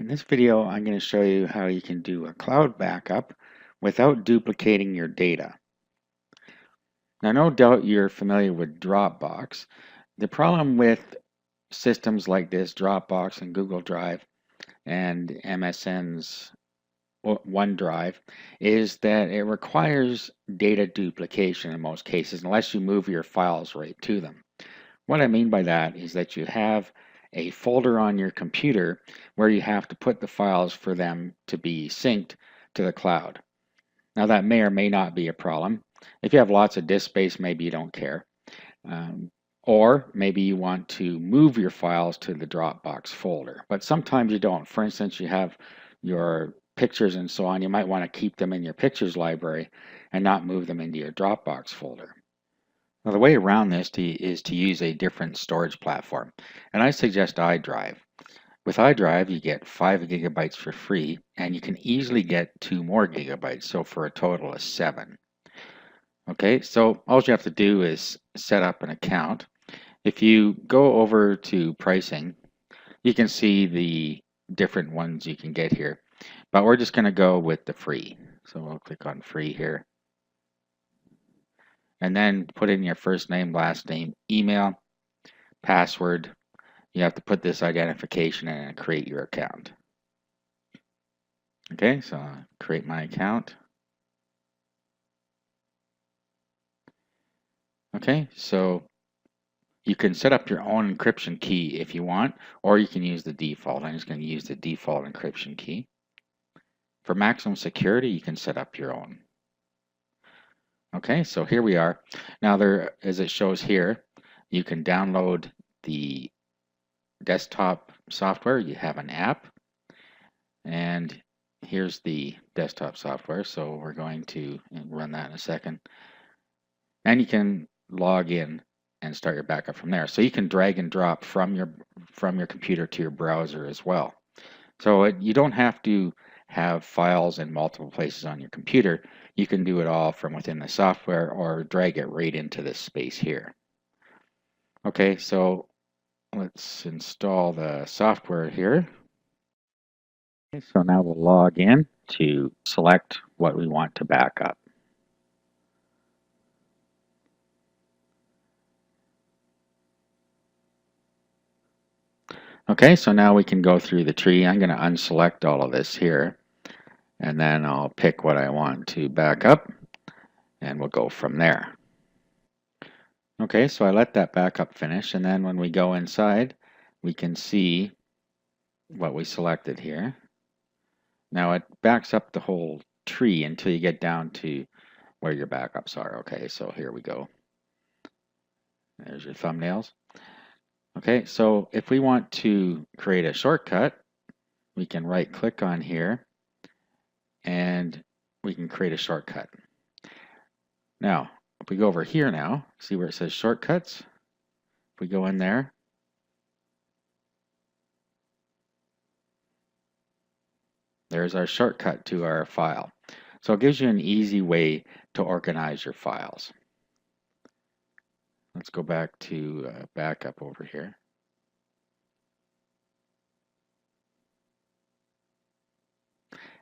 In this video, I'm going to show you how you can do a cloud backup without duplicating your data. Now, no doubt you're familiar with Dropbox. The problem with systems like this, Dropbox and Google Drive and MSN's OneDrive, is that it requires data duplication in most cases, unless you move your files right to them. What I mean by that is that you have a folder on your computer where you have to put the files for them to be synced to the cloud. Now that may or may not be a problem. If you have lots of disk space, maybe you don't care. Or maybe you want to move your files to the Dropbox folder, but sometimes you don't. For instance, you have your pictures and so on. You might want to keep them in your pictures library and not move them into your Dropbox folder. Now, the way around this is to use a different storage platform, and I suggest iDrive. With iDrive, you get 5 gigabytes for free, and you can easily get 2 more gigabytes, so for a total of 7. Okay, so all you have to do is set up an account. If you go over to pricing, you can see the different ones you can get here, but we're just going to go with the free. So we'll click on free here. And then put in your first name, last name, email, password. You have to put this identification in and create your account. Okay, so I'll create my account. Okay, so you can set up your own encryption key if you want, or you can use the default. I'm just going to use the default encryption key. For maximum security, you can set up your own. Okay, so here we are. Now there, as it shows here, you can download the desktop software. You have an app, and here's the desktop software. So we're going to run that in a second. And you can log in and start your backup from there. So you can drag and drop from your computer to your browser as well. So you don't have to have files in multiple places on your computer. You can do it all from within the software or drag it right into this space here. Okay, so let's install the software here. Okay, so now we'll log in to select what we want to back up. Okay, so now we can go through the tree. I'm going to unselect all of this here, and then I'll pick what I want to back up, and we'll go from there. Okay, so I let that backup finish, and then when we go inside, we can see what we selected here. Now it backs up the whole tree until you get down to where your backups are. Okay, so here we go. There's your thumbnails. Okay, so if we want to create a shortcut, we can right click on here and we can create a shortcut. Now, if we go over here now, see where it says shortcuts? If we go in there, there's our shortcut to our file. So it gives you an easy way to organize your files. Let's go back to backup over here.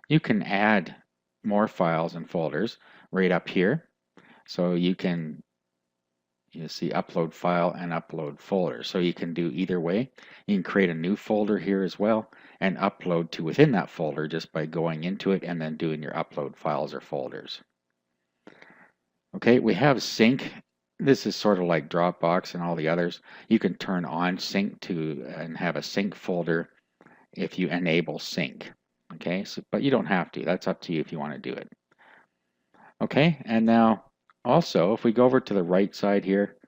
You can add more files and folders right up here. So you can see upload file and upload folder. So you can do either way. You can create a new folder here as well and upload to within that folder just by going into it and then doing your upload files or folders. Okay, we have sync. This is sort of like Dropbox and all the others. You can turn on sync and have a sync folder if you enable sync. Okay, so, but you don't have to. That's up to you if you want to do it. Okay, and now also if we go over to the right side here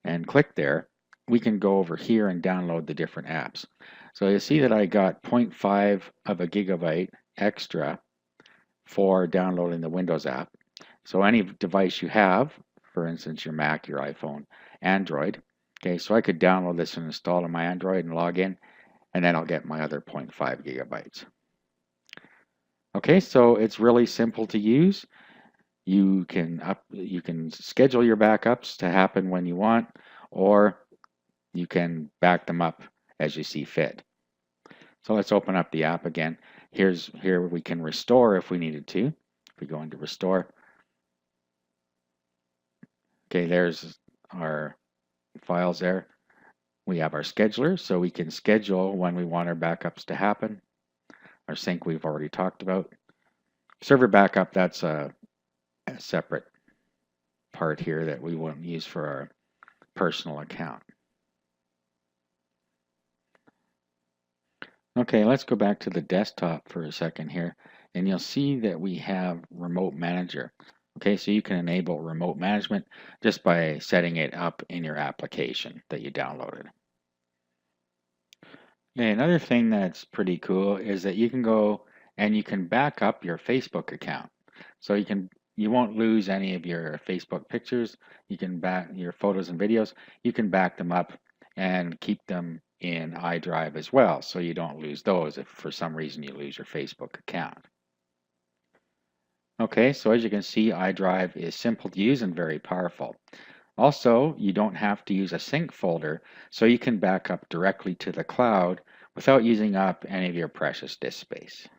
and click there, we can go over here and download the different apps. So you see that I got 0.5 of a gigabyte extra for downloading the Windows app. So any device you have, for instance your Mac, your iPhone, Android, okay, so I could download this and install it on my Android and log in, and then I'll get my other 0.5 gigabytes. Okay, so it's really simple to use. You can schedule your backups to happen when you want, or you can back them up as you see fit. So let's open up the app again. Here we can restore if we needed to. If we go into restore, okay, there's our files there. We have our scheduler, so we can schedule when we want our backups to happen. Our sync we've already talked about. Server backup, that's a separate part here that we won't use for our personal account. Okay, let's go back to the desktop for a second here, and you'll see that we have Remote Manager. Okay, so you can enable remote management just by setting it up in your application that you downloaded. Okay, another thing that's pretty cool is that you can go and you can back up your Facebook account. So you won't lose any of your Facebook pictures. You can back your photos and videos. You can back them up and keep them in iDrive as well, so you don't lose those if for some reason you lose your Facebook account. Okay, so as you can see, iDrive is simple to use and very powerful. Also, you don't have to use a sync folder, so you can back up directly to the cloud without using up any of your precious disk space.